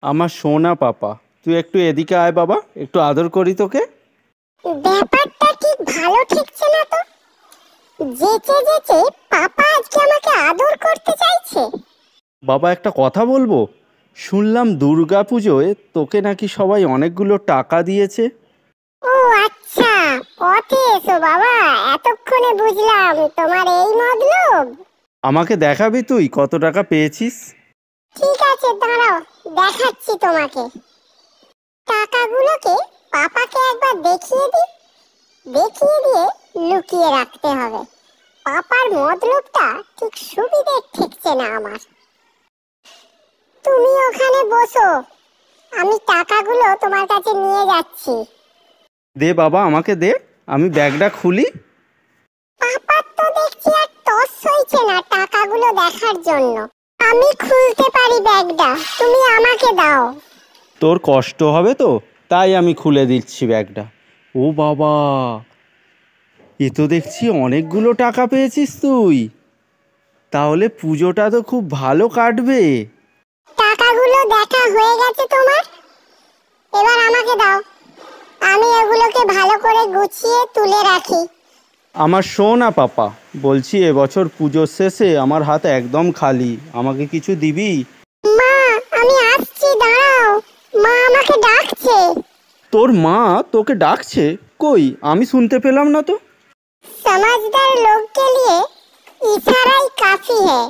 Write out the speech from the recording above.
আমার সোনা পাপা, তুই একটু এদিকে আয় বাবা, একটু আদর করি তোকে। ব্যাপারটা ঠিক ভালো ঠেকছে না তো। যেচে যেচে পাপা আজকে আমাকে আদর করতে চাইছে। বাবা একটা কথা বলবো, শুনলাম দুর্গা পুজোয় তোকে নাকি সবাই অনেকগুলো টাকা দিয়েছে। ও আচ্ছা, পথে এসো বাবা, এতক্ষণে বুঝলাম তোমার এই মতলব। আমাকে দেখাবি তুই কত টাকা পেয়েছিস? ঠিক আছে, দাঁড়াও, দেখাচ্ছি তোমাকে। টাকাগুলোকে পাপাকে একবার দেখিয়ে দিয়ে লুকিয়ে রাখতে হবে। পাপার মতলবটা ঠিক সুবিধে ঠেকছে না আমার। তুমি ওখানে বসো, আমি টাকাগুলো তোমার কাছে নিয়ে যাচ্ছি। দে বাবা, আমাকে দে, আমি ব্যাগটা খুলি। পাপার তো দেখছি আর তস হইছে না টাকাগুলো দেখার জন্য। আমি খুলতে পারি ব্যাগটা, তুমি আমাকে দাও। তোর কষ্ট হবে তো, তাই আমি খুলে দিচ্ছি ব্যাগটা। ও বাবা, এ তো দেখছি অনেকগুলো টাকা পেয়েছিস তুই। তাহলে পুজোটা তো খুব ভালো কাটবে। টাকাগুলো দেখা হয়ে গেছে তোমার, এবার আমাকে দাও। আমি এগুলোকে ভালো করে গুছিয়ে তুলে রাখি। আমার সোনা পাপা, বলছি এবছর পুজোর শেষে আমার হাত একদম খালি, আমাকে কিছু দিবি? মা, আমি আসছি, দাঁড়াও। মা আমাকে ডাকছে। তোর মা তোকে ডাকছে? কই, আমি শুনতে পেলাম না তো। समझदार लोग के लिए इशारा ही काफी है।